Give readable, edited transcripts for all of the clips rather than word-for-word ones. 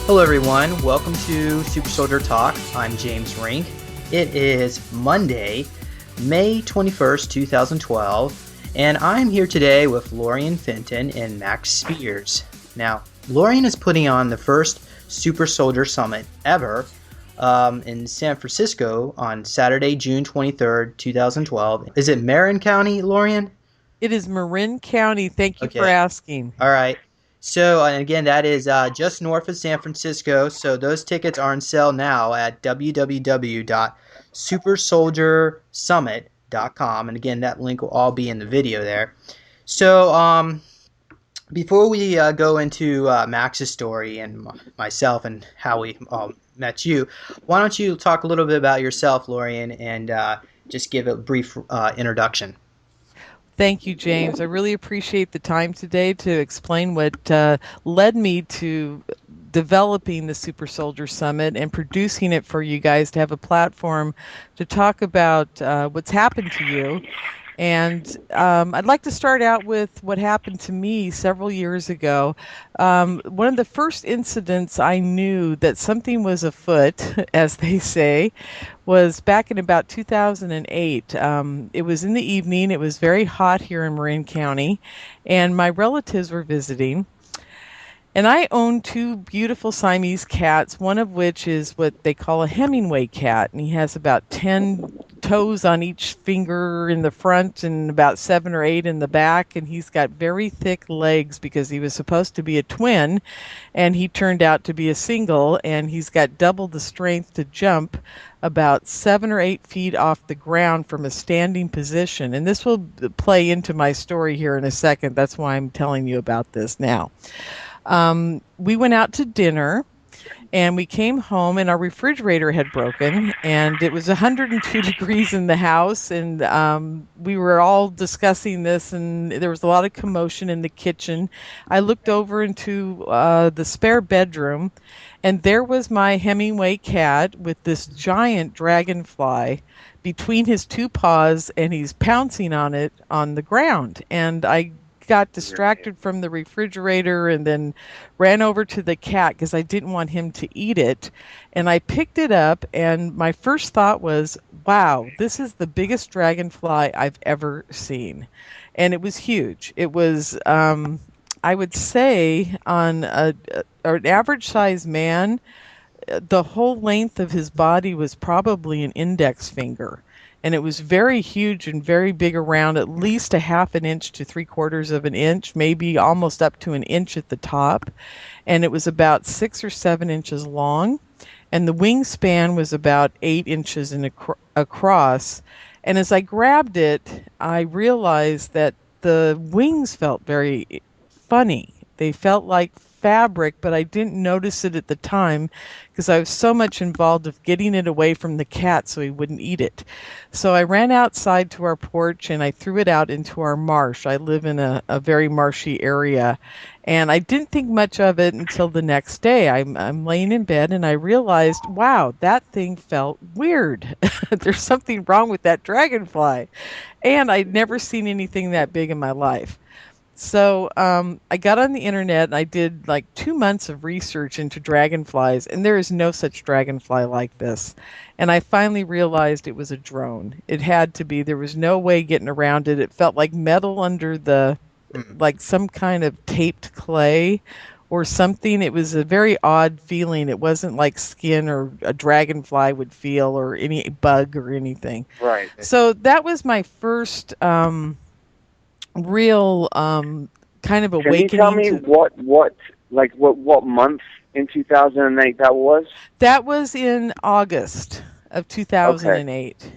Hello everyone, welcome to Super Soldier Talk. I'm James Rink. It is Monday, May 21st, 2012, and I'm here today with Lorien Fenton and Max Spiers. Now, Lorien is putting on the first Super Soldier Summit ever in San Francisco on Saturday, June 23rd, 2012. Is it Marin County, Lorien? It is Marin County. Thank you for Okay, asking. all right. So, and again, that is just north of San Francisco. So those tickets are on sale now at www.supersoldiersummit.com. And again, that link will all be in the video there. So, before we go into Max's story and myself and how we met you, why don't you talk a little bit about yourself, Lorien, and just give a brief introduction. Thank you, James. I really appreciate the time today to explain what led me to developing the Super Soldier Summit and producing it for you guys to have a platform to talk about what's happened to you. And I'd like to start out with what happened to me several years ago. One of the first incidents I knew that something was afoot, as they say, was back in about 2008. It was in the evening. It was very hot here in Marin County, and my relatives were visiting. And I own two beautiful Siamese cats, one of which is what they call a Hemingway cat. And he has about 10 toes on each finger in the front and about 7 or 8 in the back. And he's got very thick legs because he was supposed to be a twin and he turned out to be a single. And he's got double the strength to jump about 7 or 8 feet off the ground from a standing position. And this will play into my story here in a second. That's why I'm telling you about this now. We went out to dinner and we came home and our refrigerator had broken and it was 102 degrees in the house. And we were all discussing this and there was a lot of commotion in the kitchen. I looked over into the spare bedroom and there was my Hemingway cat with this giant dragonfly between his two paws and he's pouncing on it on the ground. And I got distracted from the refrigerator and then ran over to the cat because I didn't want him to eat it. And I picked it up, and my first thought was, wow, this is the biggest dragonfly I've ever seen. And it was huge. It was, I would say, on an average sized man, the whole length of his body was probably an index finger. And it was very huge and very big around, at least a half an inch to 3/4 of an inch, maybe almost up to an inch at the top. And it was about 6 or 7 inches long. And the wingspan was about 8 inches across. And as I grabbed it, I realized that the wings felt very funny. They felt like fabric, but I didn't notice it at the time because I was so much involved of getting it away from the cat so he wouldn't eat it. So I ran outside to our porch and I threw it out into our marsh. I live in a very marshy area. And I didn't think much of it until the next day. I'm laying in bed and I realized, wow, that thing felt weird. There's something wrong with that dragonfly. And I'd never seen anything that big in my life. So I got on the internet and I did like 2 months of research into dragonflies, and there is no such dragonfly like this. And I finally realized it was a drone. It had to be. There was no way getting around it. It felt like metal under like some kind of taped clay or something. It was a very odd feeling. It wasn't like skin or a dragonfly would feel or any bug or anything. Right. So that was my first real kind of Can you tell awakening me to what month in 2008 that was? that was in August of Okay. 2008.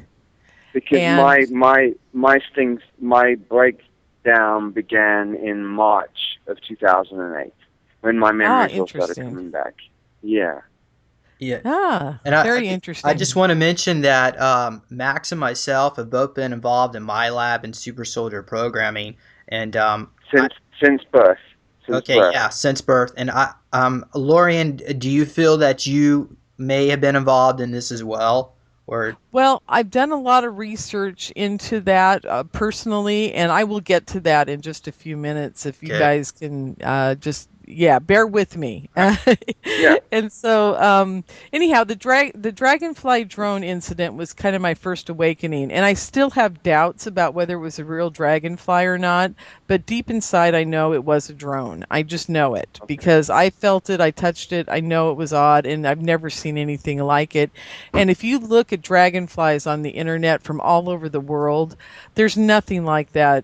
Because And my breakdown began in March of 2008 when my memories all started interesting. coming back. Yeah. Yeah. And Very I just interesting. want to mention that Max and myself have both been involved in my lab and Super Soldier programming, and Since birth. Since okay, birth. yeah, since birth. And Lorien, do you feel that you may have been involved in this as well, or Well, I've done a lot of research into that personally, and I will get to that in just a few minutes if you okay? guys can just yeah, bear with me. Yeah. And so, anyhow, the dragonfly drone incident was kind of my first awakening, and I still have doubts about whether it was a real dragonfly or not. But deep inside, I know it was a drone. I just know it Okay. because I felt it, I touched it, I know it was odd, and I've never seen anything like it. And if you look at dragonflies on the internet from all over the world, there's nothing like that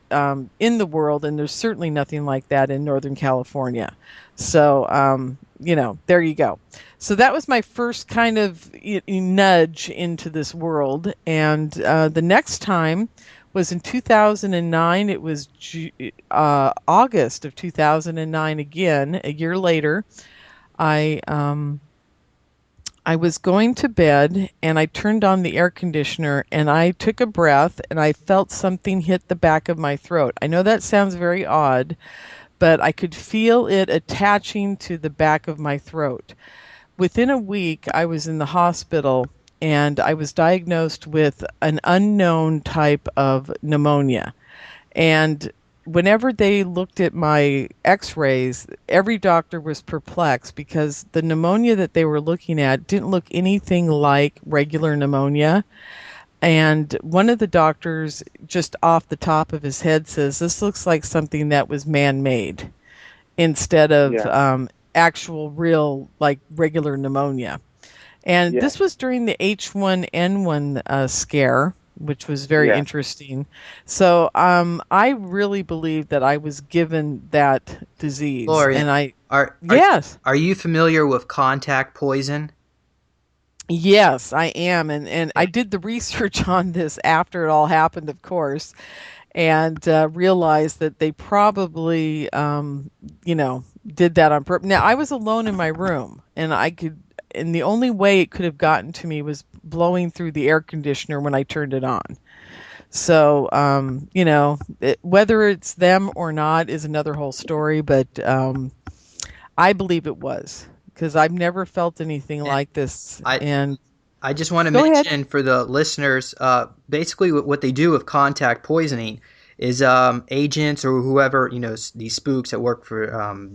in the world, and there's certainly nothing like that in Northern California. So, there you go. So that was my first kind of nudge into this world. And the next time was in 2009. It was August of 2009 again, a year later. I I was going to bed and I turned on the air conditioner and I took a breath and I felt something hit the back of my throat. I know that sounds very odd, but I could feel it attaching to the back of my throat. Within a week, I was in the hospital and I was diagnosed with an unknown type of pneumonia. And whenever they looked at my x-rays, every doctor was perplexed because the pneumonia that they were looking at didn't look anything like regular pneumonia. And one of the doctors, just off the top of his head, says, "This looks like something that was man-made instead of Yeah. actual, real, like regular pneumonia." And Yeah. this was during the H1N1 scare, which was very Yeah. interesting. So I really believe that I was given that disease. Lorien, And are are yes, are you familiar with contact poison? yes, I am. And I did the research on this after it all happened, of course, and realized that they probably, did that on purpose. Now, I was alone in my room, and the only way it could have gotten to me was blowing through the air conditioner when I turned it on. So, whether it's them or not is another whole story, but I believe it was because I've never felt anything And like this. I And I just want to go ahead. mention for the listeners, basically what they do with contact poisoning is agents or whoever, these spooks that work for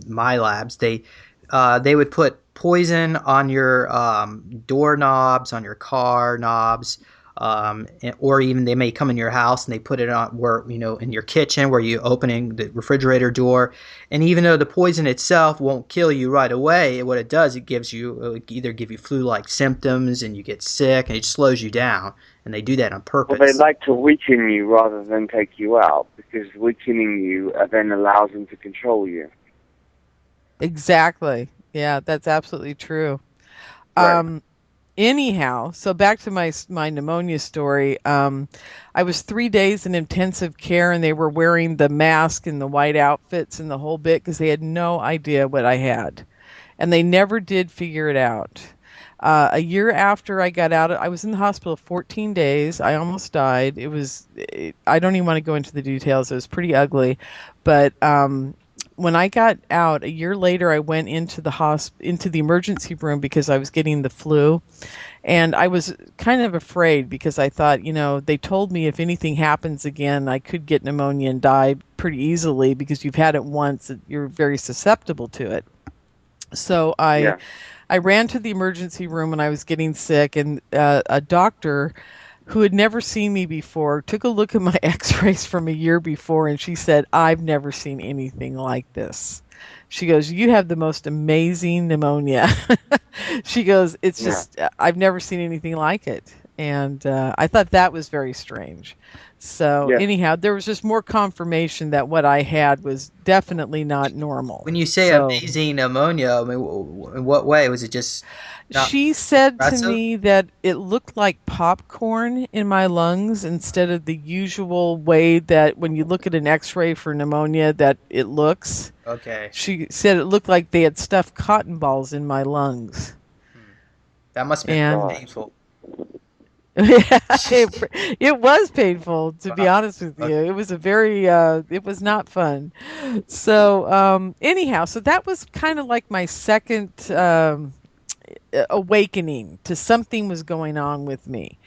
Milabs, they would put poison on your doorknobs, on your car knobs, or even they may come in your house and they put it on where, in your kitchen where you opening the refrigerator door. And even though the poison itself won't kill you right away, what it does, it either give you flu-like symptoms and you get sick and it slows you down. And they do that on Well, they purpose. like to weaken you rather than take you out, because weakening you then allows them to control you. Exactly. Yeah, that's absolutely true. Right. Um, Anyhow, so back to my pneumonia story. I was 3 days in intensive care, and they were wearing the mask and the white outfits and the whole bit because they had no idea what I had, and they never did figure it out. A year after I got out, I was in the hospital 14 days. I almost died. I don't even want to go into the details. It was pretty ugly, but when I got out a year later, I went into into the emergency room because I was getting the flu, and I was kind of afraid because I thought, they told me if anything happens again, I could get pneumonia and die pretty easily because you've had it once, you're very susceptible to it. So I Yeah. I ran to the emergency room when I was getting sick, and a doctor who had never seen me before took a look at my x-rays from a year before, and she said, "I've never seen anything like this." She goes, "You have the most amazing pneumonia." She goes, "It's Yeah. just, I've never seen anything like it." And I thought that was very strange. So Yeah. anyhow, there was just more confirmation that what I had was definitely not normal. When you say So amazing pneumonia, I mean, in what way? Was it just not she said to impressive? me that it looked like popcorn in my lungs instead of the usual way that when you look at an x-ray for pneumonia that it looks. Okay. She said it looked like they had stuffed cotton balls in my lungs. Hmm. That must have Oh, been And gosh. painful. it was painful, to be Wow. honest with you. Okay. It was it was not fun. So anyhow, so that was kind of like my second awakening to something was going on with me,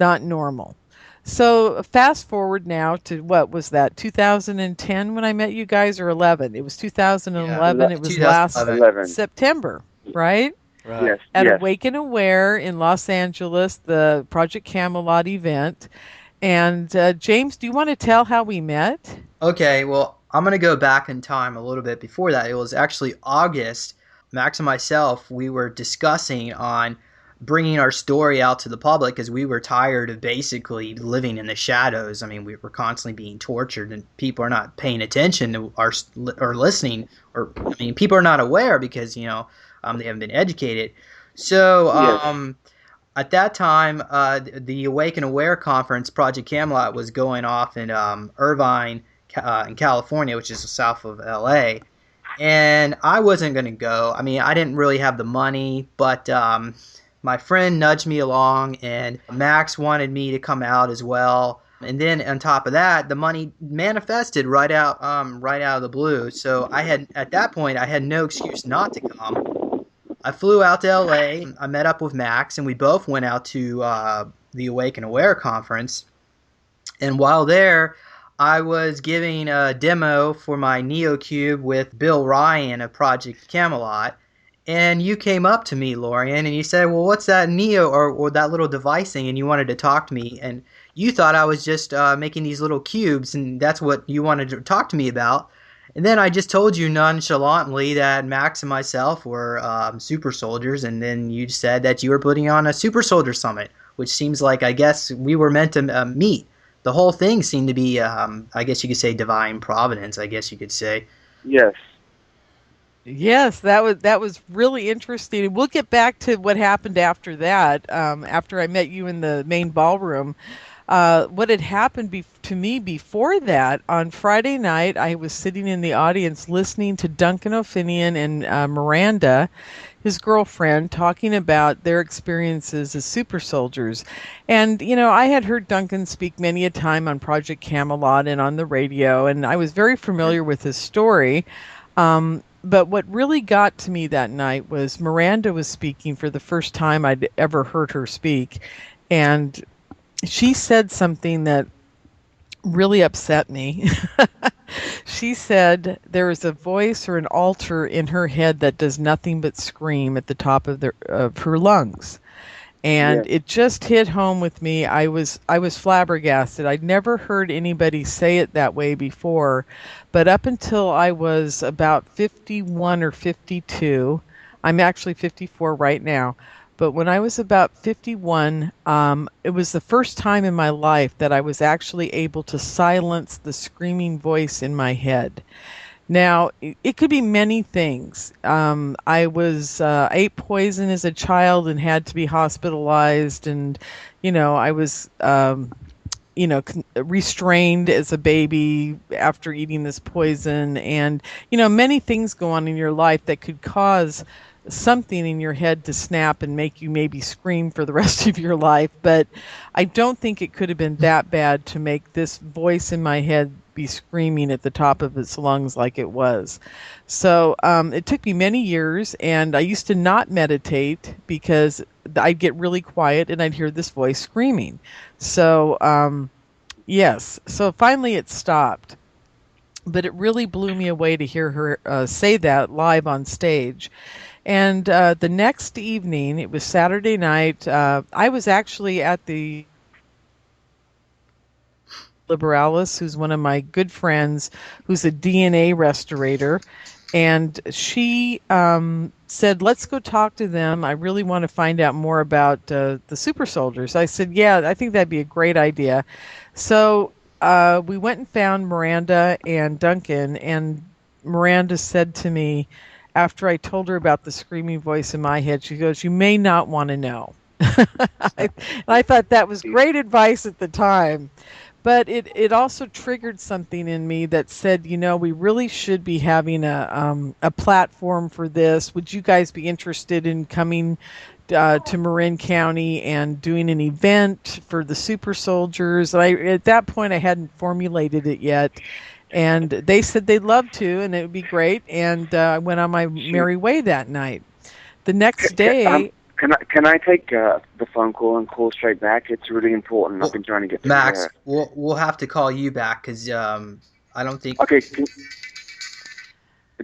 not normal. So fast forward now to what was that, 2010 when I met you guys, or 11? It was Yeah, 2011. It was last 2011. 11. September, right? Right. Yes, At yes. Awake and Aware in Los Angeles, the Project Camelot event. And James, do you want to tell how we met? Okay, well, I'm going to go back in time a little bit before that. It was actually August. Max and myself, we were discussing on bringing our story out to the public because we were tired of basically living in the shadows. I mean, we were constantly being tortured, and people are not paying attention to our or listening, or I mean, people are not aware because they haven't been educated. So Yes. at that time, the Awake and Aware conference, Project Camelot, was going off in Irvine, in California, which is south of LA. And I wasn't going to go. I mean, I didn't really have the money, but my friend nudged me along, and Max wanted me to come out as well. And then on top of that, the money manifested right out of the blue. So at that point, I had no excuse not to come. I flew out to LA. I met up with Max, and we both went out to the Awake and Aware conference. And while there, I was giving a demo for my NeoCube with Bill Ryan of Project Camelot. And you came up to me, Lorien, and you said, "Well, what's that Neo or that little device thing?" And you wanted to talk to me. And you thought I was just making these little cubes, and that's what you wanted to talk to me about. And then I just told you nonchalantly that Max and myself were super soldiers, and then you said that you were putting on a super soldier summit, which seems like, I guess, we were meant to meet. The whole thing seemed to be, I guess you could say, divine providence, I guess you could say. Yes. Yes, that was really interesting. We'll get back to what happened after that. After I met you in the main ballroom, what had happened to me before that, on Friday night, I was sitting in the audience listening to Duncan O'Finian and Miranda, his girlfriend, talking about their experiences as super soldiers. And, I had heard Duncan speak many a time on Project Camelot and on the radio, and I was very familiar with his story. But what really got to me that night was Miranda was speaking for the first time I'd ever heard her speak. And she said something that really upset me. She said there is a voice or an altar in her head that does nothing but scream at the top of her lungs. And Yes. it just hit home with me. I was flabbergasted. I'd never heard anybody say it that way before, but up until I was about 51 or 52, I'm actually 54 right now. But when I was about 51, it was the first time in my life that I was actually able to silence the screaming voice in my head. Now, it could be many things. I was ate poison as a child and had to be hospitalized, and I was restrained as a baby after eating this poison, and many things go on in your life that could cause something in your head to snap and make you maybe scream for the rest of your life. But I don't think it could have been that bad to make this voice in my head be screaming at the top of its lungs like it was. So it took me many years, and I used to not meditate because I'd get really quiet and I'd hear this voice screaming. So yes, so finally it stopped. But it really blew me away to hear her say that live on stage. And the next evening, it was Saturday night, I was actually at the Liberalis, who's one of my good friends, who's a DNA restorator. And she said, "Let's go talk to them. I really want to find out more about the super soldiers." I said, "Yeah, I think that'd be a great idea." So we went and found Miranda and Duncan, and Miranda said to me, after I told her about the screaming voice in my head, she goes, "You may not want to know." And I thought that was great advice at the time. But it also triggered something in me that said, we really should be having a platform for this. Would you guys be interested in coming to Marin County and doing an event for the super soldiers? At that point, I hadn't formulated it yet. And they said they'd love to, and it would be great. And I went on my merry way that night. The next day, Can I take the phone call and call straight back? It's really important. Well, I've been trying to get this. Max, we'll have to call you back because I don't think. Okay.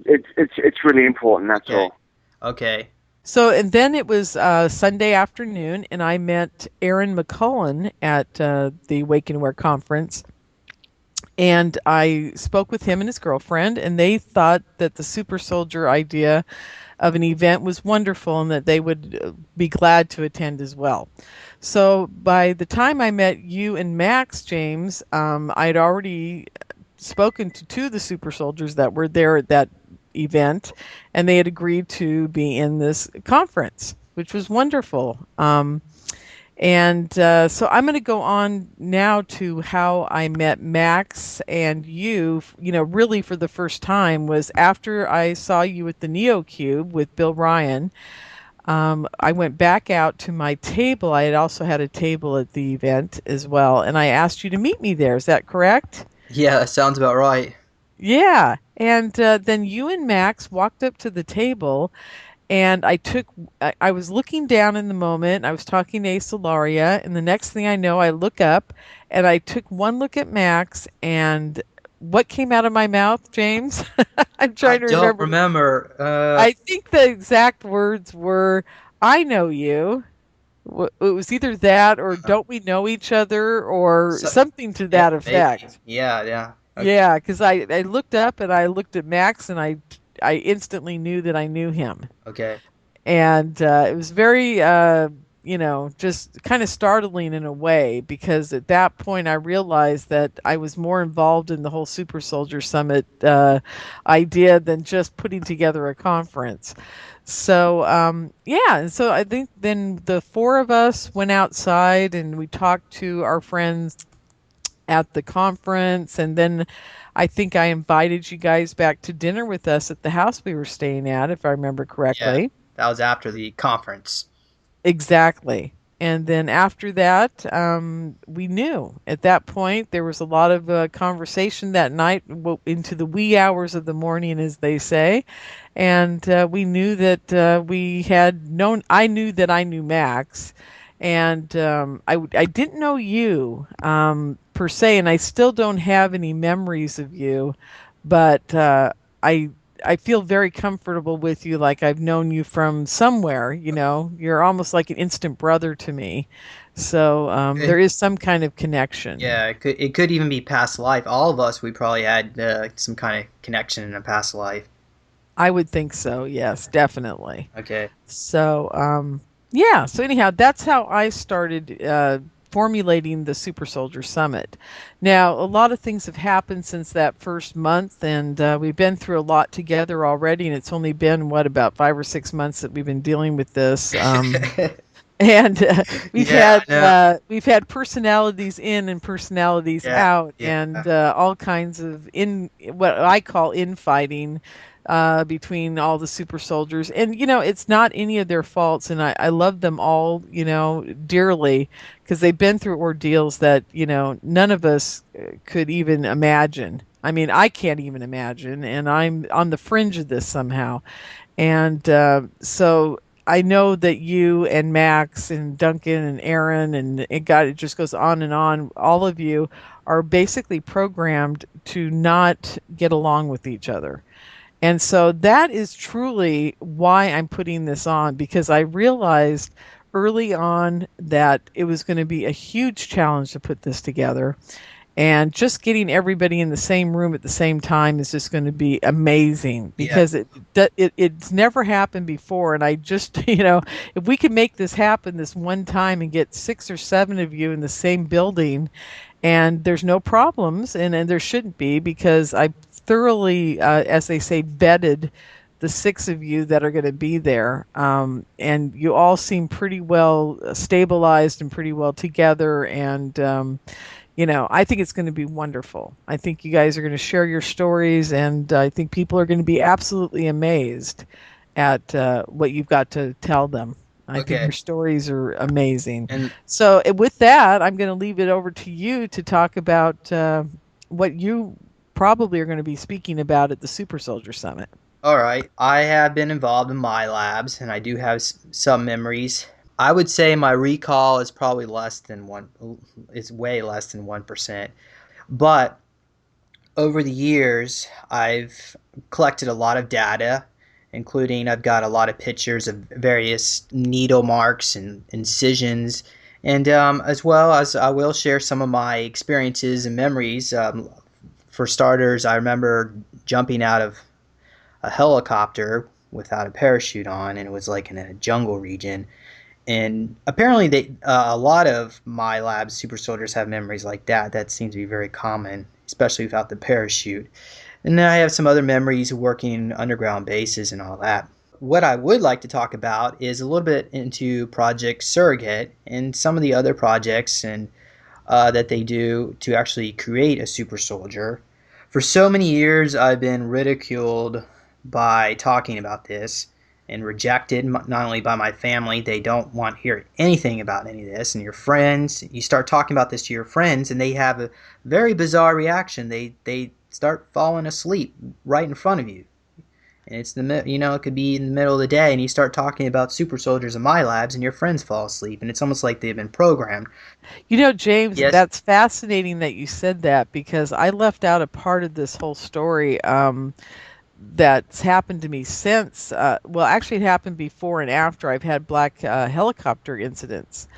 It's really important. That's Okay. all. Okay. So, and then it was Sunday afternoon, and I met Aaron McCullen at the Wake and Wear conference. And I spoke with him and his girlfriend, and they thought that the super soldier idea of an event was wonderful and that they would be glad to attend as well. So by the time I met you and Max, James, I'd already spoken to two of the super soldiers that were there at that event, and they had agreed to be in this conference, which was wonderful. So I'm going to go on now to how I met Max and you, really for the first time was after I saw you at the Neo Cube with Bill Ryan. I went back out to my table. I had also had a table at the event as well, and I asked you to meet me there. Is that correct? Yeah, that sounds about right. Yeah. And then you and Max walked up to the table, and I was looking down in the moment. I was talking to Asalaria, and the next thing I know, I look up and I took one look at Max, and what came out of my mouth, James? I'm I trying to don't remember. remember. I think the exact words were, I know you. It was either that or don't we know each other or So, something to yeah, that maybe. effect. Yeah, yeah. Okay. Yeah, because I looked up and I looked at Max and I instantly knew that I knew him. Okay. And it was very just kind of startling in a way, because at that point I realized that I was more involved in the whole Super Soldier Summit idea than just putting together a conference. So and so I think then the four of us went outside and we talked to our friends at the conference, and then I think I invited you guys back to dinner with us at the house we were staying at, if I remember Yeah, correctly. that was after the conference. Exactly. And then after that, we knew at that point there was a lot of conversation that night into the wee hours of the morning, as they say. And we knew that we had known, I knew that I knew Max. And I didn't know you per se, and I still don't have any memories of you, but I I feel very comfortable with you, like I've known you from somewhere, You're almost like an instant brother to me. So there It, is some kind of connection. yeah, it could even be past life. All of us, we probably had some kind of connection in a past life. I would think so. Yes, definitely. Okay. So, yeah. So anyhow, that's how I started formulating the Super Soldier Summit. Now, a lot of things have happened since that first month, and we've been through a lot together already. And it's only been about 5 or 6 months that we've been dealing with this. And Yeah, I know. we've had personalities in and personalities Yeah, out, yeah. and all kinds of in what I call infighting between all the super soldiers. And it's not any of their faults, and I love them all, dearly, because they've been through ordeals that none of us could even imagine. I mean, I can't even imagine, and I'm on the fringe of this somehow. And so I know that you and Max and Duncan and Aaron and it just goes on and on. All of you are basically programmed to not get along with each other. And so that is truly why I'm putting this on, because I realized early on that it was going to be a huge challenge to put this together. And just getting everybody in the same room at the same time is just going to be amazing, Yeah. because it's never happened before. And I just, if we could make this happen this one time and get 6 or 7 of you in the same building, and there's no problems, and there shouldn't be, because I thoroughly, as they say, vetted the 6 of you that are going to be there, and you all seem pretty well stabilized and pretty well together, and I think it's going to be wonderful. I think you guys are going to share your stories, and I think people are going to be absolutely amazed at what you've got to tell them. I think Okay. your stories are amazing. And So, with that, I'm going to leave it over to you to talk about what you probably are going to be speaking about at the Super Soldier Summit. all right, I have been involved in my labs, and I do have some memories I would say my recall is probably less than one. It's way less than 1%. But over the years, I've collected a lot of data, including I've got a lot of pictures of various needle marks and incisions, and as well as I will share some of my experiences and memories. For starters, I remember jumping out of a helicopter without a parachute on, and it was like in a jungle region. And apparently, a lot of my lab's super soldiers have memories like that. That seems to be very common, especially without the parachute. And then I have some other memories of working in underground bases and all that. What I would like to talk about is a little bit into Project Surrogate and some of the other projects and that they do to actually create a super soldier. For so many years, I've been ridiculed by talking about this and rejected, not only by my family. They don't want to hear anything about any of this. And your friends, you start talking about this to your friends, and they have a very bizarre reaction. They start falling asleep right in front of you. And it could be in the middle of the day, and you start talking about super soldiers in my labs, and your friends fall asleep, and it's almost like they've been programmed. James, Yes. that's fascinating that you said that, because I left out a part of this whole story that's happened to me since. Well, actually, it happened before and after I've had black helicopter incidents.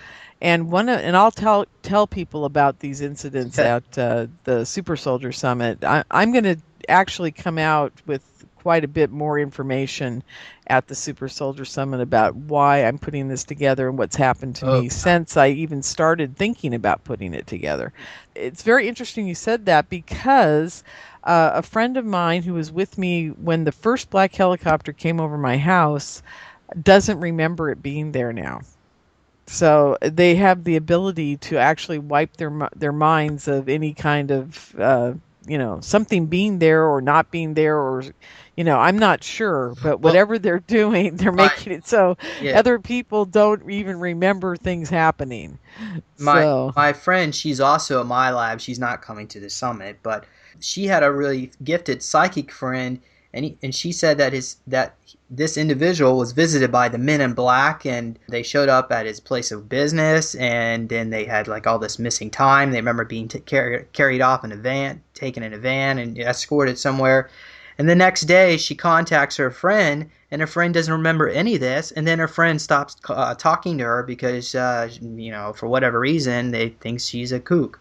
And I'll tell people about these incidents Yeah. at the Super Soldier Summit. I'm going to actually come out with quite a bit more information at the Super Soldier Summit about why I'm putting this together and what's happened to Oh, me since I even started thinking about putting it together. It's very interesting you said that, because a friend of mine who was with me when the first black helicopter came over my house doesn't remember it being there now. So they have the ability to actually wipe their minds of any kind of something being there or not being there, or I'm not sure, but well, whatever they're doing, they're my making it so yeah, other people don't even remember things happening. my So my friend, she's also at my lab. She's not coming to the summit, but she had a really gifted psychic friend, and she said that this individual was visited by the Men in Black, and they showed up at his place of business, and then they had like all this missing time. They remember being carried off in a van, taken in a van, and escorted somewhere. And the next day, she contacts her friend, and her friend doesn't remember any of this. And then her friend stops talking to her because, for whatever reason, they think she's a kook.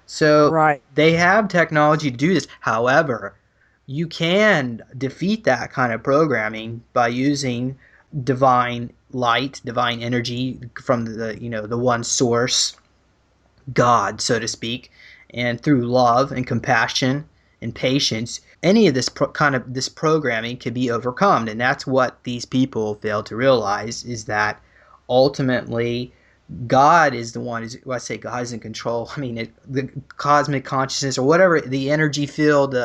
So right. they have technology to do this. However, you can defeat that kind of programming by using divine light, divine energy from the one source, God, so to speak, and through love and compassion and patience, any of this programming can be overcome. And that's what these people fail to realize, is that ultimately God is the one who's, well, I say God is in control. I mean, the cosmic consciousness, or whatever, the energy field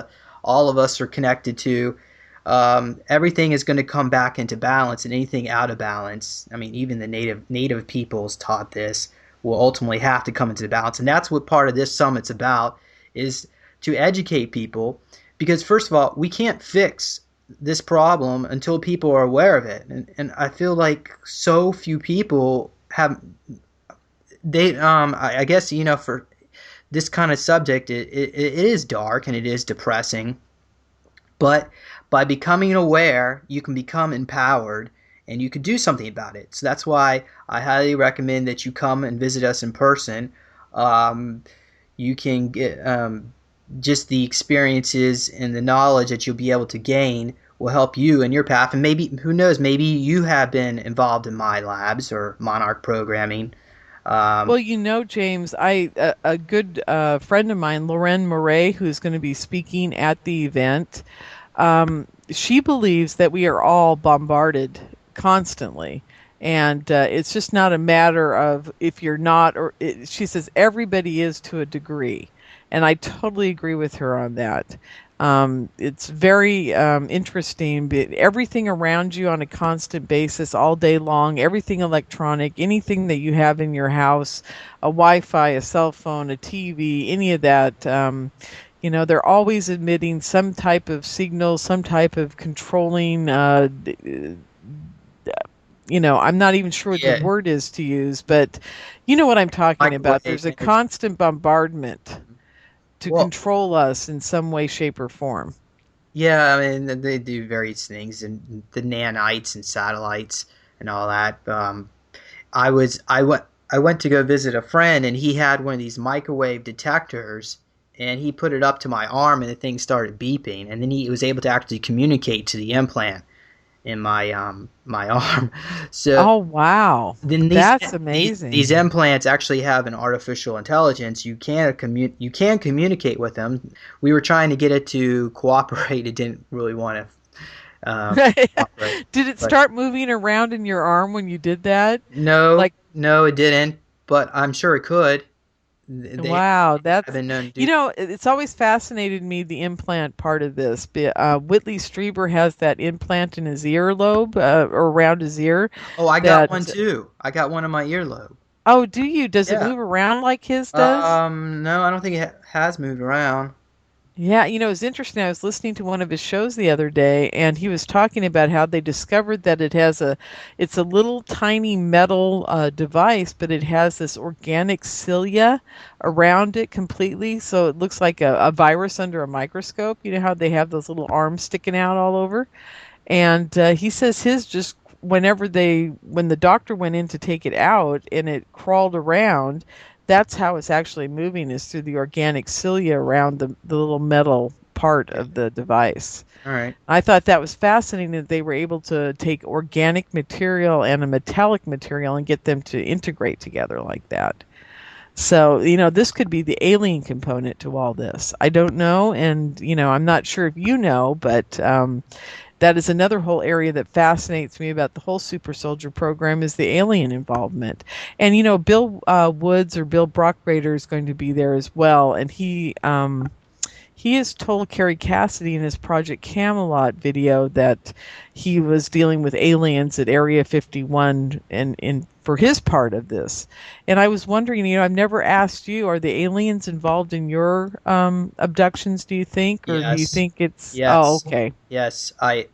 all of us are connected to. Everything is going to come back into balance, and anything out of balance, I mean, even the native peoples taught this, will ultimately have to come into balance. And that's what part of this summit's about, is to educate people. Because first of all, we can't fix this problem until people are aware of it. And I feel like so few people have, I guess, for this kind of subject, it is dark and it is depressing. But by becoming aware, you can become empowered, and you can do something about it. So that's why I highly recommend that you come and visit us in person. You can get just the experiences and the knowledge that you'll be able to gain will help you in your path. And maybe, who knows, maybe you have been involved in my labs or Monarch programming. Um, Well, James, a good friend of mine, Lorraine Murray, who's going to be speaking at the event, she believes that we are all bombarded constantly. And it's just not a matter of if you're not, she says everybody is to a degree. And I totally agree with her on that. It's very interesting. But everything around you on a constant basis, all day long, everything electronic, anything that you have in your house, a Wi-Fi, a cell phone, a TV, any of that. They're always emitting some type of signal, some type of controlling I'm not even sure what the Yeah, word is to use, but you know what I'm talking about. microwave There's a energy. constant bombardment to Well, control us in some way, shape, or form. yeah, I mean they do various things, and the nanites and satellites and all that. I was I went to go visit a friend, and he had one of these microwave detectors, and he put it up to my arm, and the thing started beeping, and then he was able to actually communicate to the implant in my arm. So Oh, wow. then That's these amazing. implants actually have an artificial intelligence. You can communicate with them. We were trying to get it to cooperate. It didn't really want to cooperate. Did it But start moving around in your arm when you did that? no, Like, no, it didn't. But I'm sure it could. They wow, have that's, been known to do. it's always fascinated me, the implant part of this. Whitley Strieber has that implant in his earlobe, or around his ear Oh, I got one that, too. I got one in my earlobe. oh, do you? Does it Yeah. move around like his does? No, I don't think it has moved around. Yeah, it's interesting. I was listening to one of his shows the other day, and he was talking about how they discovered that it's a little tiny metal device, but it has this organic cilia around it completely, so it looks like a virus under a microscope. You know how they have those little arms sticking out all over? And he says his just when the doctor went in to take it out and it crawled around, that's how it's actually moving, is through the organic cilia around the little metal part Yeah. of the device. All right. I thought that was fascinating that they were able to take organic material and a metallic material and get them to integrate together like that. So, this could be the alien component to all this. I don't know. And, I'm not sure if you know, but that is another whole area that fascinates me about the whole super soldier program, is the alien involvement. And Bill Woods, or Bill Brockgrader, is going to be there as well, and he has told Carrie Cassidy in his Project Camelot video that he was dealing with aliens at Area 51 and for his part of this. And I was wondering, I've never asked you, are the aliens involved in your abductions, do you think? Or do you Yes. think it's, oh, Yes. okay. Yes. I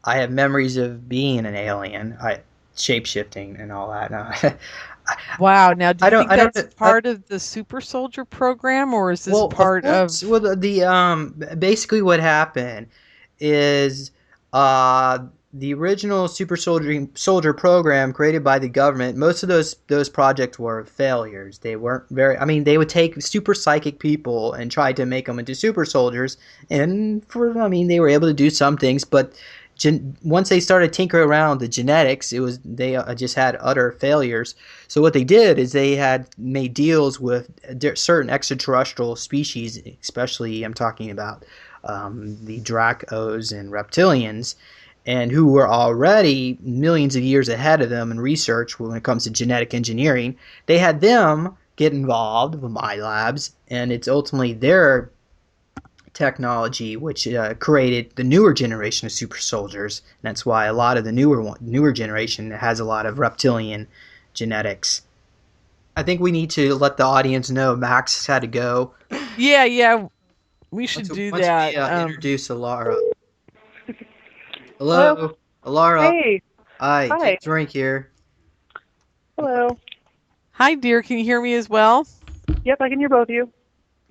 have memories of being an alien. I shape shifting and all that. Wow. Now, do I you don't. think I don't. that's part of the super soldier program, or is this Well, of part course. of, Well, basically what happened is uh the original soldier program created by the government. Most of those projects were failures. They weren't very. I mean, they would take super psychic people and try to make them into super soldiers, and I mean, they were able to do some things, but. Once they started tinkering around the genetics, they just had utter failures. So what they did is they had made deals with certain extraterrestrial species, especially I'm talking about the Dracos and reptilians, and who were already millions of years ahead of them in research when it comes to genetic engineering. They had them get involved with my labs, and it's ultimately their technology which created the newer generation of super soldiers. And that's why a lot of the newer generation has a lot of reptilian genetics. I think we need to let the audience know Max had to go. yeah, yeah, we should do Once we that. introduce Alara. Hello? Hello, Alara. Hey. Hi, Hi. James Rink here. Hello. Hi, dear. Can you hear me as well? Yep, I can hear both of you.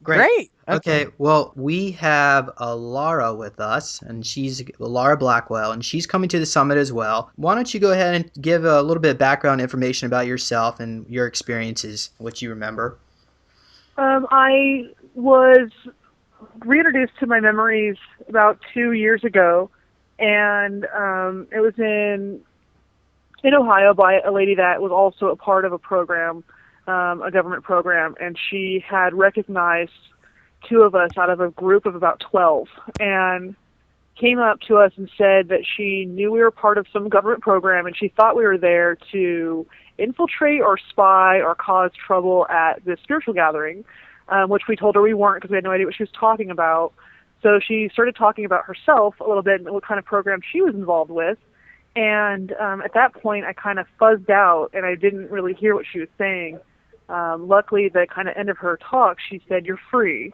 Great. Great. Okay. Okay, well, we have Alara with us, and she's Alara Blackwell, and she's coming to the summit as well. Why don't you go ahead and give a little bit of background information about yourself and your experiences, what you remember? I was reintroduced to my memories about 2 years ago, and it was in Ohio by a lady that was also a part of a program, a government program, and she had recognized two of us out of a group of about 12, and came up to us and said that she knew we were part of some government program, and she thought we were there to infiltrate or spy or cause trouble at this spiritual gathering, which we told her we weren't because we had no idea what she was talking about. So she started talking about herself a little bit and what kind of program she was involved with. And at that point, I kind of fuzzed out, and I didn't really hear what she was saying. Luckily, the kind of end of her talk, she said, "You're free."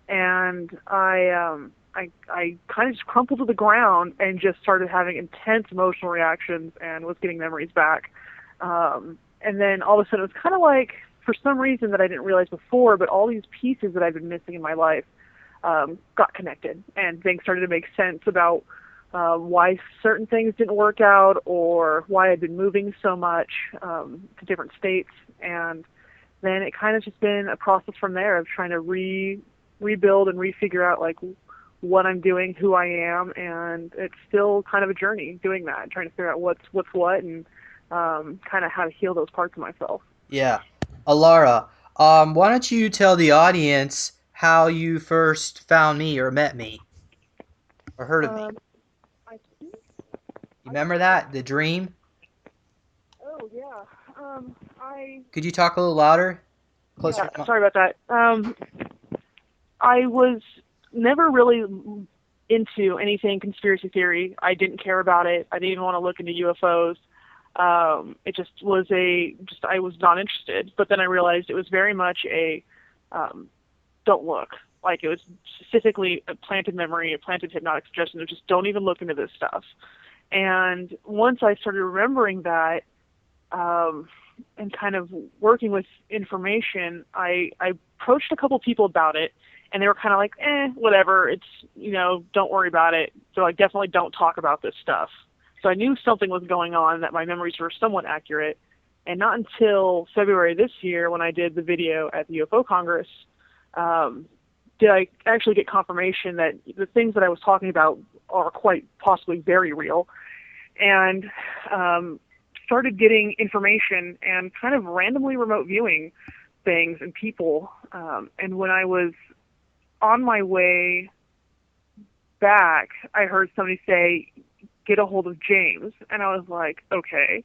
And I I kind of just crumpled to the ground and just started having intense emotional reactions and was getting memories back. And then all of a sudden it was kind of like, for some reason that I didn't realize before, but all these pieces that I've been missing in my life got connected, and things started to make sense about why certain things didn't work out, or why I'd been moving so much to different states. And then it kind of just been a process from there of trying to rebuild and refigure out like what I'm doing, who I am, and it's still kind of a journey doing that, trying to figure out what's what, and kind of how to heal those parts of myself. Yeah. Alara, why don't you tell the audience how you first found me or met me or heard of me? I think. You remember that? The dream? Oh yeah. Could you talk a little louder? Closer to Yeah. Sorry about that. I was never really into anything conspiracy theory. I didn't care about it. I didn't even want to look into UFOs. It just was I was not interested. But then I realized it was very much a don't look. Like, it was specifically a planted memory, a planted hypnotic suggestion of just don't even look into this stuff. And once I started remembering that, and kind of working with information, I approached a couple people about it, and they were kind of like, whatever, it's, don't worry about it. So I definitely don't talk about this stuff. So I knew something was going on, that my memories were somewhat accurate. And not until February this year, when I did the video at the UFO Congress, did I actually get confirmation that the things that I was talking about are quite possibly very real. And started getting information and kind of randomly remote viewing things and people. And when I was on my way back, I heard somebody say, get a hold of James. And I was like, okay.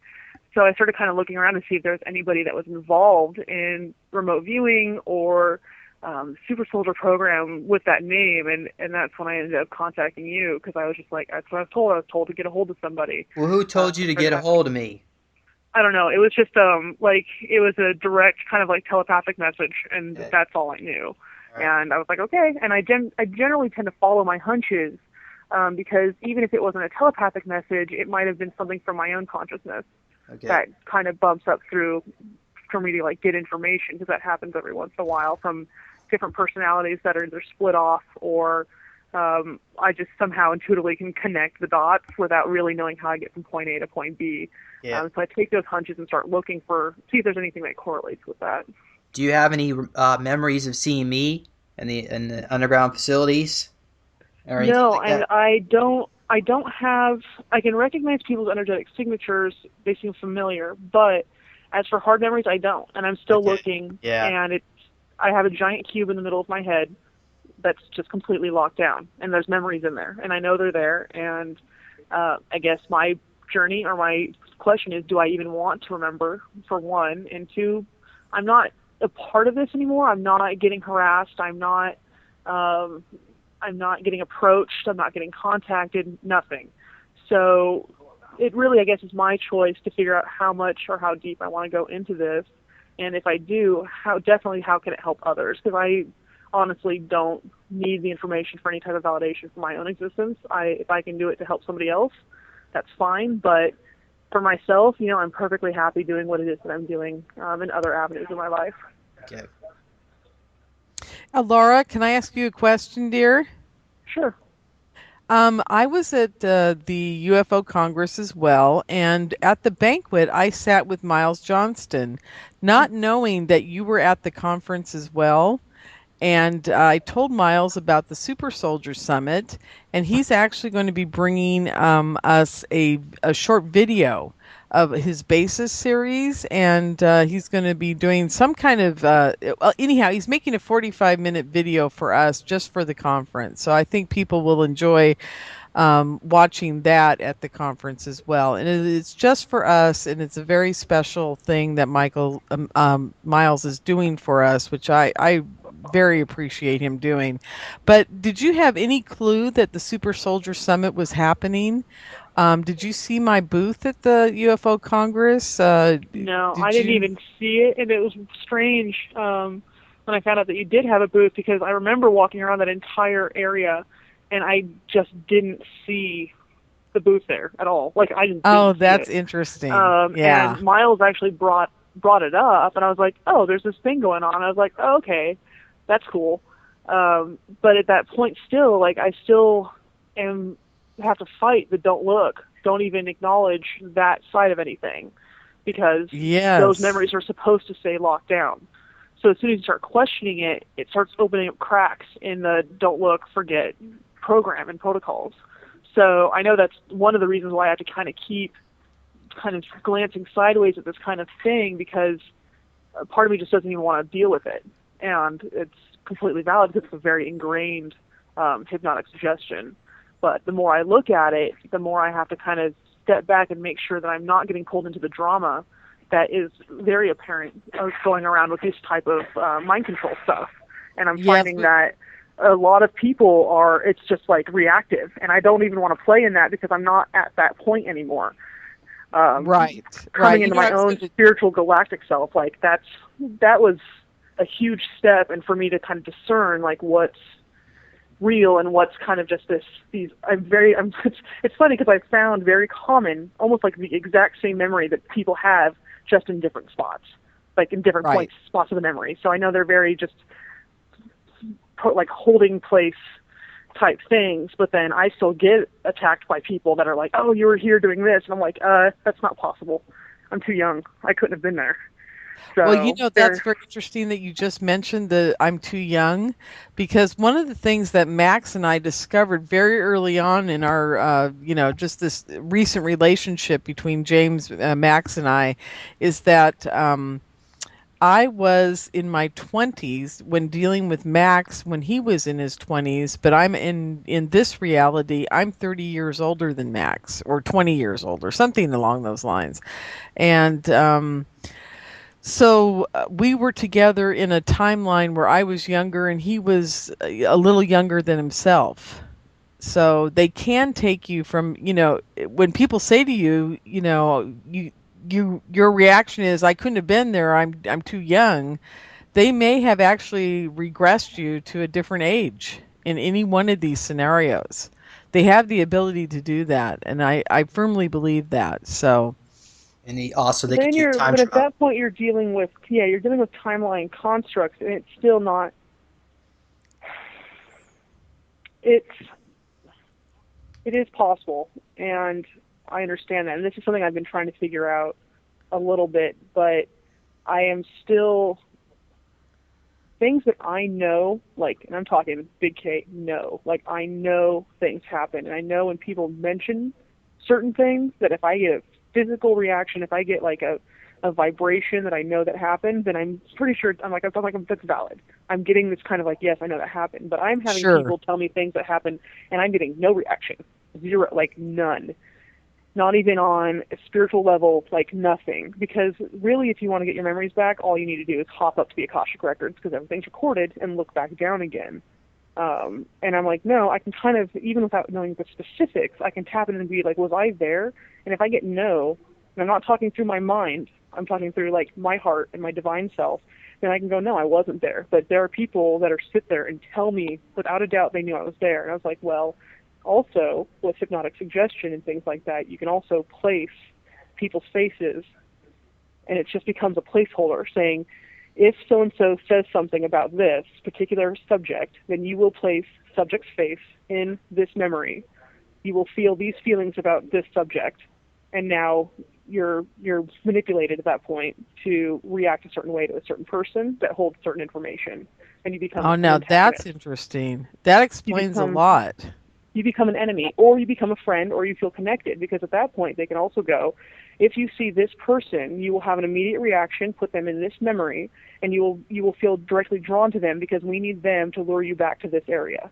So I started kind of looking around to see if there was anybody that was involved in remote viewing or super soldier program with that name, and that's when I ended up contacting you, because I was just like, that's what I was told. I was told to get a hold of somebody. Well, who told you to get a hold of me? I don't know. It was just like, it was a direct kind of like telepathic message, and that's all I knew. Right. And I was like, okay. And I generally tend to follow my hunches, because even if it wasn't a telepathic message, it might have been something from my own consciousness that kind of bumps up through for me to like get information, because that happens every once in a while from different personalities that are either split off, or I just somehow intuitively can connect the dots without really knowing how I get from point A to point B. So I take those hunches and start looking see if there's anything that correlates with that. Do you have any memories of seeing me in the underground facilities? Or anything No, like and that? I don't have. I can recognize people's energetic signatures; they seem familiar. But as for hard memories, I don't, and I'm still looking. Yeah. And I have a giant cube in the middle of my head that's just completely locked down, and there's memories in there, and I know they're there. And I guess my journey, or my question is, do I even want to remember, for one? And two, I'm not a part of this anymore. I'm not getting harassed. I'm not getting approached. I'm not getting contacted. Nothing. So it really, I guess, is my choice to figure out how much or how deep I want to go into this. And if I do, how can it help others? Because I honestly don't need the information for any type of validation for my own existence. If I can do it to help somebody else, that's fine. But for myself, I'm perfectly happy doing what it is that I'm doing in other avenues of my life. Okay. Laura, can I ask you a question, dear? Sure. I was at the UFO Congress as well, and at the banquet, I sat with Miles Johnston, not knowing that you were at the conference as well. And I told Miles about the Super Soldier Summit, and he's actually going to be bringing us a short video of his basis series, and he's going to be doing some kind of anyhow, he's making a 45-minute video for us just for the conference. So I think people will enjoy watching that at the conference as well. And it's just for us, and it's a very special thing that Miles is doing for us, which I very appreciate him doing. But did you have any clue that the Super Soldier Summit was happening? Did you see my booth at the UFO Congress? No, I didn't even see it, and it was strange when I found out that you did have a booth, because I remember walking around that entire area and I just didn't see the booth there at all. Like, I just didn't Oh, see that's it. interesting. Yeah. And Miles actually brought it up, and I was like, oh, there's this thing going on. I was like, oh, okay, that's cool. But at that point still, like, I still have to fight the don't even acknowledge that side of anything, because those memories are supposed to stay locked down. So as soon as you start questioning it, it starts opening up cracks in the don't look, forget program and protocols. So I know that's one of the reasons why I have to kind of keep kind of glancing sideways at this kind of thing, because part of me just doesn't even want to deal with it. And it's completely valid because it's a very ingrained hypnotic suggestion. But the more I look at it, the more I have to kind of step back and make sure that I'm not getting pulled into the drama that is very apparent going around with this type of mind control stuff. And I'm finding that a lot of people it's just like reactive, and I don't even want to play in that because I'm not at that point anymore. Coming into my own spiritual galactic self, like that was a huge step, and for me to kind of discern like what's real and what's kind of just it's funny because I found very common, almost like the exact same memory that people have, just in different spots, like in different spots of the memory. So I know they're very just like holding place type things, but then I still get attacked by people that are like, oh, you were here doing this, and I'm like, that's not possible. I'm too young. I couldn't have been there. So well, that's very interesting that you just mentioned the I'm too young, because one of the things that Max and I discovered very early on in our, just this recent relationship between James, Max, and I, is that I was in my 20s when dealing with Max when he was in his 20s, but I'm in this reality, I'm 30 years older than Max, or 20 years older, something along those lines. And so we were together in a timeline where I was younger and he was a little younger than himself. So they can take you from, when people say to you, your reaction is, I couldn't have been there, I'm too young. They may have actually regressed you to a different age in any one of these scenarios. They have the ability to do that, and I firmly believe that. So, and they could do time but travel. at that point you're dealing with timeline constructs, and it's still not. It is possible, and I understand that, and this is something I've been trying to figure out a little bit, but I am still things that I know, like, and I'm talking big K, know, like I know things happen, and I know when people mention certain things that if I get a physical reaction, if I get like a vibration that I know that happened, then I'm pretty sure that's valid. I'm getting this kind of like, yes, I know that happened, but I'm having people tell me things that happen, and I'm getting no reaction, zero, like none. Not even on a spiritual level, like nothing. Because really, if you want to get your memories back, all you need to do is hop up to the Akashic Records, because everything's recorded, and look back down again. And I'm like, no, I can kind of, even without knowing the specifics, I can tap in and be like, was I there? And if I get no, and I'm not talking through my mind, I'm talking through like my heart and my divine self, then I can go, no, I wasn't there. But there are people that sit there and tell me without a doubt they knew I was there. And I was like, well, also with hypnotic suggestion and things like that, you can also place people's faces, and it just becomes a placeholder saying, if so-and-so says something about this particular subject, then you will place subject's face in this memory. You will feel these feelings about this subject, and now you're manipulated at that point to react a certain way to a certain person that holds certain information, and you become oh, now that's interesting. That explains a lot. You become an enemy, or you become a friend, or you feel connected, because at that point they can also go, if you see this person, you will have an immediate reaction, put them in this memory, and you will feel directly drawn to them because we need them to lure you back to this area.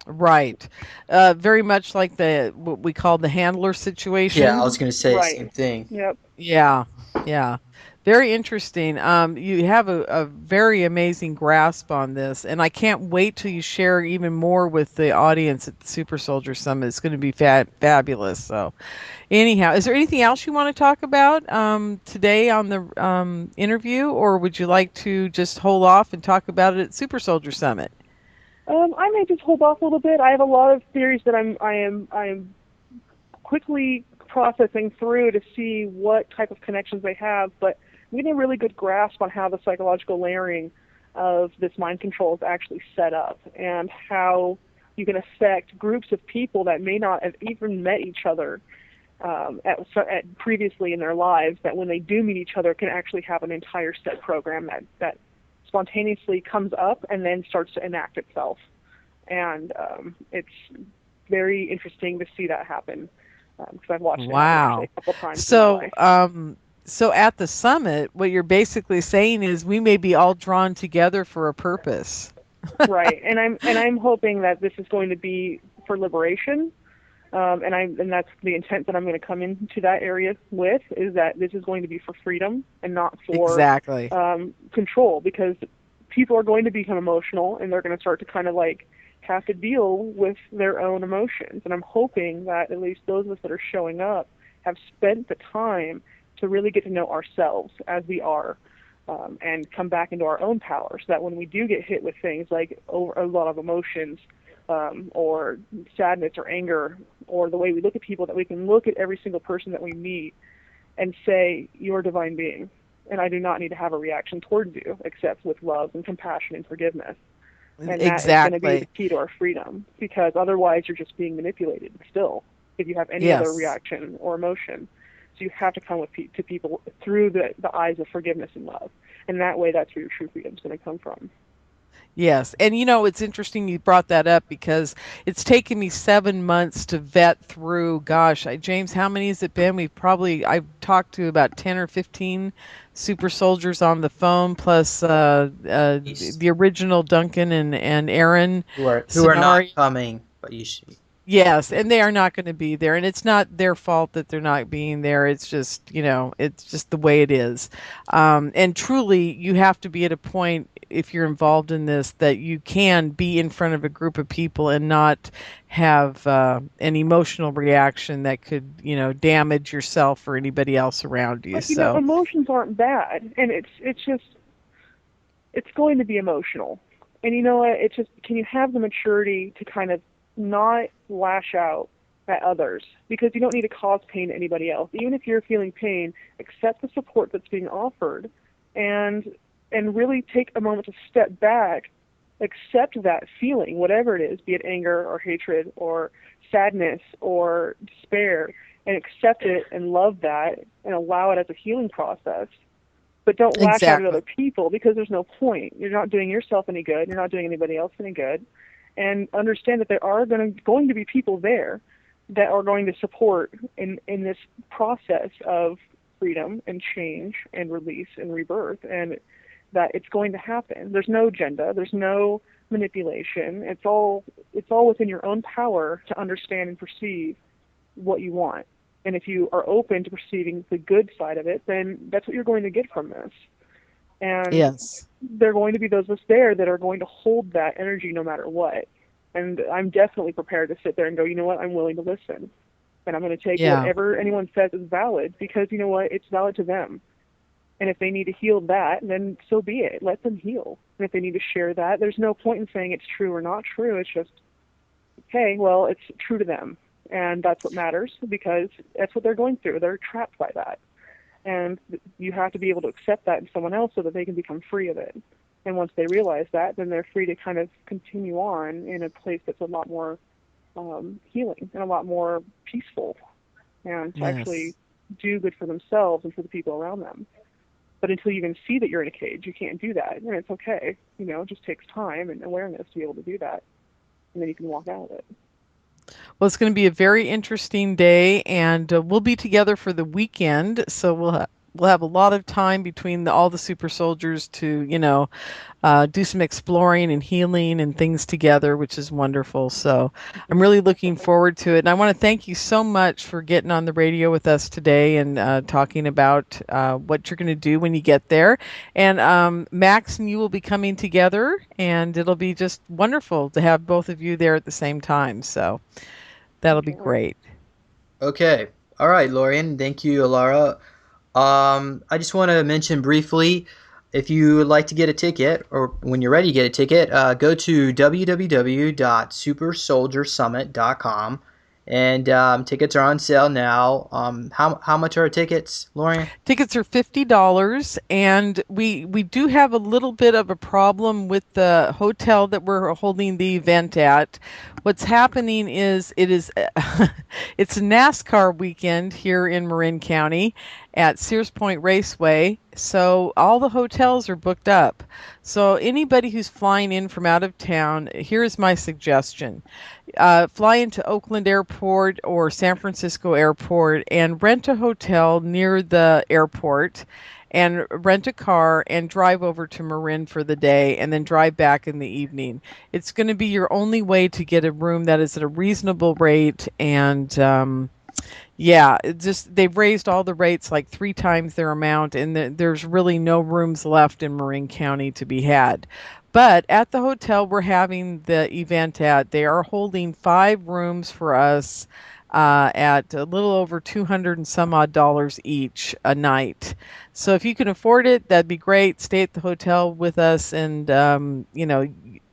Right. Very much like what we call the handler situation. Yeah, I was going to say the same thing. Yep. Yeah. Very interesting. You have a very amazing grasp on this, and I can't wait till you share even more with the audience at the Super Soldier Summit. It's going to be fabulous. So, anyhow, is there anything else you want to talk about today on the interview, or would you like to just hold off and talk about it at Super Soldier Summit? I may just hold off a little bit. I have a lot of theories that I am quickly processing through to see what type of connections they have, but I'm getting a really good grasp on how the psychological layering of this mind control is actually set up and how you can affect groups of people that may not have even met each other at previously in their lives, that when they do meet each other can actually have an entire set program that spontaneously comes up and then starts to enact itself. And it's very interesting to see that happen because I've watched it happen actually a couple times in my life. So at the summit, what you're basically saying is we may be all drawn together for a purpose. Right, and I'm hoping that this is going to be for liberation, and that's the intent that I'm going to come into that area with, is that this is going to be for freedom and not for exactly control, because people are going to become emotional and they're going to start to kind of like have to deal with their own emotions, and I'm hoping that at least those of us that are showing up have spent the time to really get to know ourselves as we are, and come back into our own power, so that when we do get hit with things like over a lot of emotions, or sadness or anger, or the way we look at people, that we can look at every single person that we meet and say, you're a divine being, and I do not need to have a reaction towards you except with love and compassion and forgiveness. And that is going to be the key to our freedom, because otherwise you're just being manipulated still if you have any other reaction or emotion. So you have to come to people through the eyes of forgiveness and love. And that way, that's where your true freedom is going to come from. Yes. And it's interesting you brought that up, because it's taken me 7 months to vet through, gosh, James, how many has it been? I've talked to about 10 or 15 super soldiers on the phone, plus the original Duncan and Aaron who are not scenario. coming, but you should. Yes, and they are not going to be there, and it's not their fault that they're not being there. It's just, it's just the way it is. And truly, you have to be at a point, if you're involved in this, that you can be in front of a group of people and not have an emotional reaction that could, damage yourself or anybody else around you. But, emotions aren't bad, and it's going to be emotional. And you know what? It's just, can you have the maturity to kind of not lash out at others, because you don't need to cause pain to anybody else. Even if you're feeling pain, accept the support that's being offered, and really take a moment to step back, accept that feeling, whatever it is, be it anger or hatred or sadness or despair, and accept it and love that and allow it as a healing process. But don't lash out at other people, because there's no point. You're not doing yourself any good. You're not doing anybody else any good. And understand that there are going to be people there that are going to support in this process of freedom and change and release and rebirth, and that it's going to happen. There's no agenda. There's no manipulation. It's all within your own power to understand and perceive what you want. And if you are open to perceiving the good side of it, then that's what you're going to get from this. And there are going to be those of us there that are going to hold that energy no matter what. And I'm definitely prepared to sit there and go, you know what, I'm willing to listen. And I'm going to take whatever anyone says is valid, because you know what, it's valid to them. And if they need to heal that, then so be it. Let them heal. And if they need to share that, there's no point in saying it's true or not true. It's just, okay, well, it's true to them. And that's what matters, because that's what they're going through. They're trapped by that. And you have to be able to accept that in someone else so that they can become free of it. And once they realize that, then they're free to kind of continue on in a place that's a lot more healing and a lot more peaceful, and to actually do good for themselves and for the people around them. But until you can see that you're in a cage, you can't do that. And it's okay. It just takes time and awareness to be able to do that. And then you can walk out of it. Well, it's going to be a very interesting day, and we'll be together for the weekend, so we'll have a lot of time between all the super soldiers to, do some exploring and healing and things together, which is wonderful. So I'm really looking forward to it. And I want to thank you so much for getting on the radio with us today and talking about what you're going to do when you get there. And Max and you will be coming together, and it'll be just wonderful to have both of you there at the same time. So that'll be great. Okay. All right, Lorien. Thank you, Alara. I just want to mention briefly, if you would like to get a ticket, or when you're ready to get a ticket, go to www.supersoldiersummit.com, and tickets are on sale now. How much are tickets, Lorien? Tickets are $50, and we do have a little bit of a problem with the hotel that we're holding the event at. What's happening is it's a NASCAR weekend here in Marin County at Sears Point Raceway, so all the hotels are booked up. So anybody who's flying in from out of town, here's my suggestion. Fly into Oakland Airport or San Francisco Airport and rent a hotel near the airport and rent a car and drive over to Marin for the day and then drive back in the evening. It's going to be your only way to get a room that is at a reasonable rate. And yeah, they've raised all the rates like 3 times their amount, and there's really no rooms left in Marin County to be had. But at the hotel we're having the event at, they are holding 5 rooms for us at a little over 200 and some odd dollars each a night. So if you can afford it, that'd be great. Stay at the hotel with us, and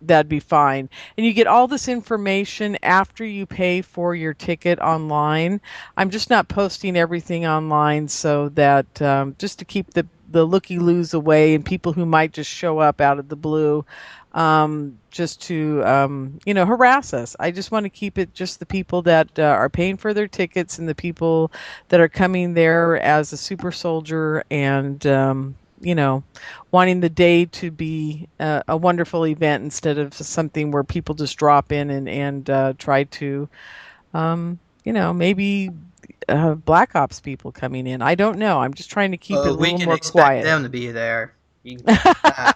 that'd be fine. And you get all this information after you pay for your ticket online. I'm just not posting everything online so that just to keep the looky-loos away and people who might just show up out of the blue just to harass us. I just want to keep it just the people that are paying for their tickets and the people that are coming there as a super soldier and wanting the day to be a wonderful event instead of something where people just drop in and try to maybe Black Ops people coming in. I don't know. I'm just trying to keep it a We little can more expect quiet. them to be there. You can count on that.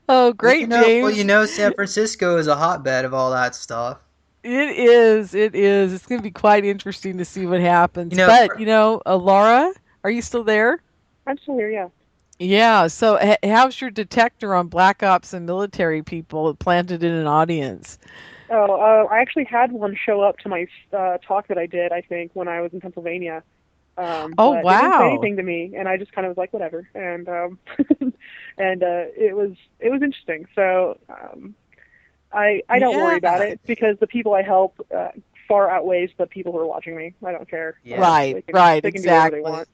Oh, great, James. San Francisco is a hotbed of all that stuff. It is. It is. It's going to be quite interesting to see what happens. But, Alara, are you still there? I'm still here, yeah. Yeah. So how's your detector on Black Ops and military people planted in an audience? Oh, I actually had one show up to my talk that I did, I think, when I was in Pennsylvania. Oh, but they didn't say wow. anything to me, and I just kind of was like, whatever. And it was interesting. So I don't worry about it because the people I help far outweighs the people who are watching me. I don't care. Yeah. Right, they can exactly. do whatever they want.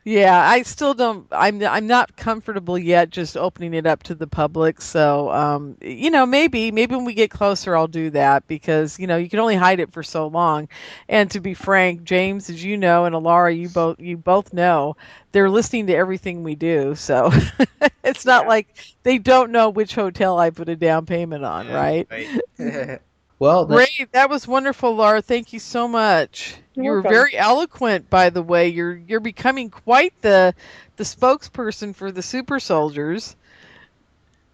Yeah, I still don't. I'm not comfortable yet just opening it up to the public. So, maybe when we get closer, I'll do that because you can only hide it for so long. And to be frank, James, as you know, and Alara, you both know, they're listening to everything we do. So it's not like they don't know which hotel I put a down payment on, right? Well, Great. That was wonderful, Laura. Thank you so much. You're You were welcome. very eloquent, by the way. You're becoming quite the spokesperson for the super soldiers.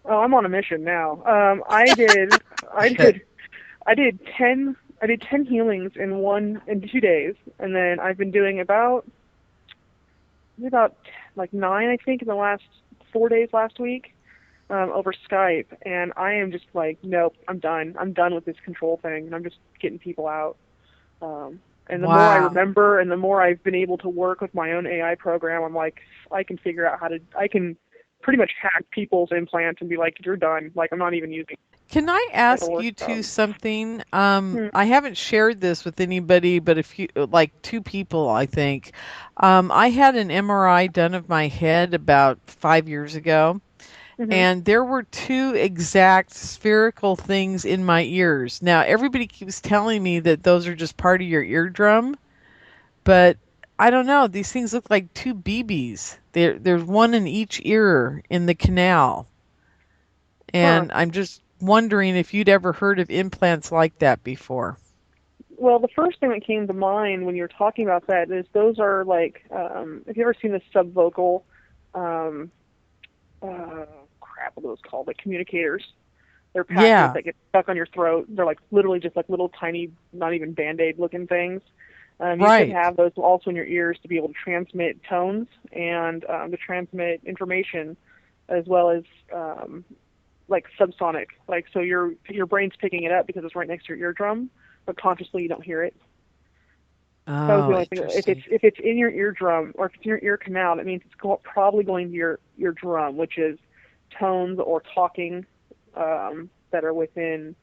Oh, I'm on a mission now. I did 10 healings in 2 days, and then I've been doing about like 9, I think, in the last 4 days last week. Over Skype, and I am just like, nope, I'm done. I'm done with this control thing, and I'm just getting people out. And the more I remember, and the more I've been able to work with my own AI program, I'm like, I can figure out I can pretty much hack people's implants and be like, you're done. Like, I'm not even using it. Can I ask you two something? I haven't shared this with anybody, but like 2 people, I think. I had an MRI done of my head about 5 years ago. Mm-hmm. And there were 2 exact spherical things in my ears. Now, everybody keeps telling me that those are just part of your eardrum, but I don't know. These things look like 2 BBs. There's one in each ear in the canal. And I'm just wondering if you'd ever heard of implants like that before. Well, the first thing that came to mind when you're talking about that is those are like, have you ever seen the subvocal what are those called? Like communicators. They're patches that get stuck on your throat. They're like literally just like little tiny, not even Band-Aid looking things. You could have those also in your ears to be able to transmit tones and to transmit information, as well as like subsonic. Like so, your brain's picking it up because it's right next to your eardrum, but consciously you don't hear it. That was Oh, the only thing. interesting. If it's in your eardrum or if it's in your ear canal, that means it's probably going to your drum, which is tones or talking that are within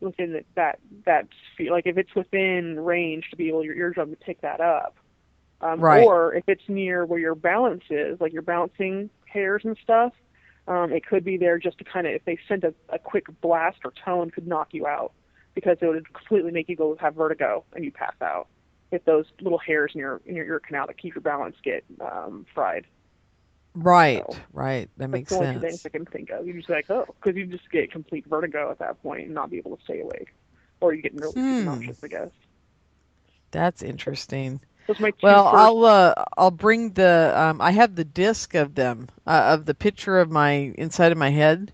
that sphere. Like if it's within range to be able your eardrum to pick that up, Right. or if it's near where your balance is, like your balancing hairs and stuff, it could be there just to kind of, if they sent a quick blast or tone, could knock you out because it would completely make you go have vertigo and you pass out if those little hairs in your ear canal that keep your balance get fried. Right. So, Right. That that's makes the only two things sense. I can think of. You just like, oh, because you just get complete vertigo at that point and not be able to stay awake, or you get really super nauseous, I guess. That's interesting. Those are my two Well, first. I'll bring the I have the disc of them of the picture of my inside of my head.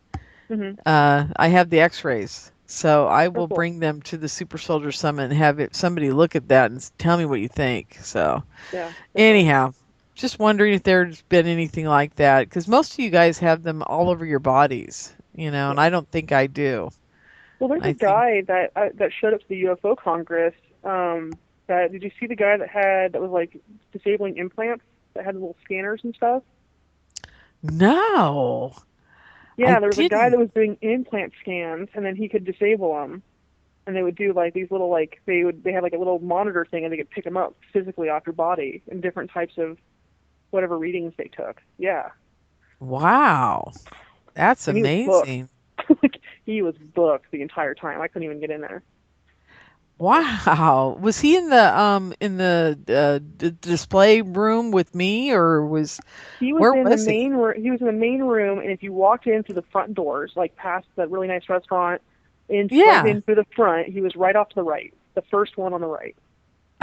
Mm-hmm. I have the X-rays, so I Oh, will cool. bring them to the Super Soldier Summit and have somebody look at that and tell me what you think. So Yeah, definitely. anyhow, just wondering if there's been anything like that because most of you guys have them all over your bodies, Yeah. and I don't think I do. Well, there's I a think guy that showed up to the UFO Congress. Did you see the guy that was like disabling implants that had little scanners and stuff? no, I Yeah, there was a guy that didn't. was doing implant scans, and then he could disable them, and they would do like these little they had like a little monitor thing, and they could pick them up physically off your body in different types of whatever readings they took. Yeah, Wow, that's and he was booked. amazing. Like he was booked the entire time. I couldn't even get in there. Wow. Was he in the display room with me or He was where in the was he? main he was in the main room, and if you walked in through the front doors, like past the really nice restaurant, right Yeah. in through the front, he was right off to the right, the first one on the right.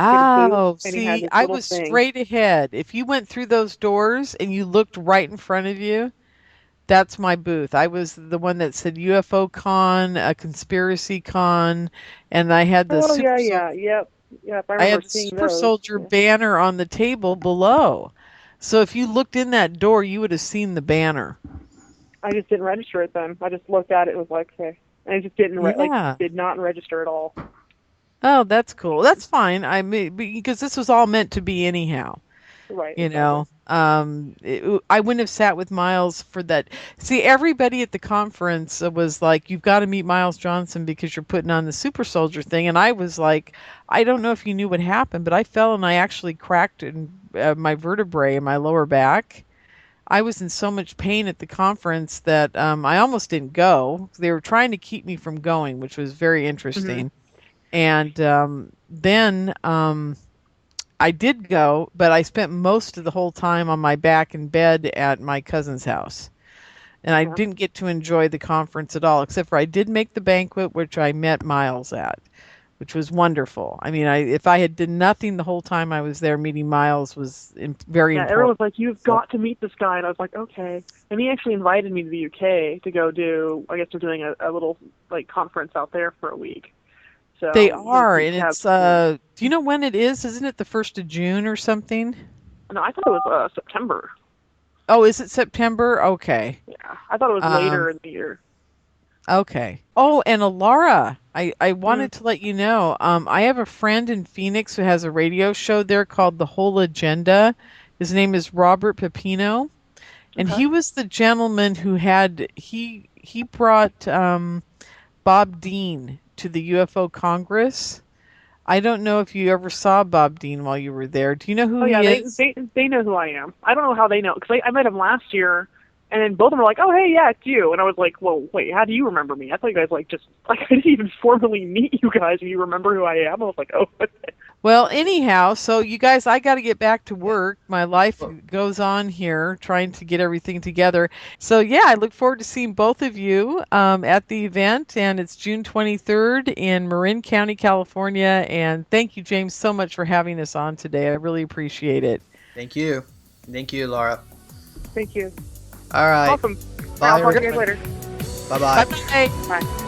He had a booth, Oh, and he had see, this I little was thing. straight ahead. If you went through those doors and you looked right in front of you, that's my booth. I was the one that said UFO Con, a conspiracy con, and I had the Oh yeah, yeah, yep. I I remember had the seeing super those. soldier Yeah. banner on the table below. So if you looked in that door, you would have seen the banner. I just didn't register it then. I just looked at it and was like, okay. And I just Yeah. did not register at all. Oh, that's cool. That's fine. I mean, because this was all meant to be anyhow. Right, exactly. I wouldn't have sat with Miles for that. See, everybody at the conference was like, "You've got to meet Miles Johnson because you're putting on the super soldier thing." And I was like, "I don't know if you knew what happened, but I fell and I actually cracked my vertebrae in my lower back. I was in so much pain at the conference that I almost didn't go. They were trying to keep me from going, which was very Hmm. interesting." And then I did go, but I spent most of the whole time on my back in bed at my cousin's house. And I Yeah. didn't get to enjoy the conference at all, except for I did make the banquet, which I met Miles at, which was wonderful. I mean, if I had done nothing the whole time I was there, meeting Miles was very Yeah, everyone important. was like, "You've So got to meet this guy," and I was like, "Okay." And he actually invited me to the UK to go do. I guess they're doing a little like conference out there for a week. they So I'm are, gonna and have it's yeah. do you know when it is? Isn't it the 1st of June or something? No, I thought it was September. Oh, is it September? Okay. Yeah, I thought it was Um, later in the year. Okay. Oh, and Alara, I Hmm. wanted to let you know, I have a friend in Phoenix who has a radio show there called The Whole Agenda. His name is Robert Pepino, and Okay. he was the gentleman who he brought Bob Dean to the UFO Congress. I don't know if you ever saw Bob Dean while you were there. Do you know who Oh yeah, he is? they know who I am. I don't know how they know because I met him last year, and then both of them were like, "Oh hey, yeah, it's you." And I was like, "Well, wait, how do you remember me? I thought you guys like just like I didn't even formally meet you guys, and you remember who I am." I was like, "Oh." Well, anyhow, so you guys, I got to get back to work. My life goes on here, trying to get everything together. So, yeah, I look forward to seeing both of you at the event, and it's June 23rd in Marin County, California. And thank you, James, so much for having us on today. I really appreciate it. Thank you. Thank you, Laura. Thank you. All right. Awesome. All right, Bye, I'll talk to you guys everyone. later. Bye bye. Bye bye. Bye.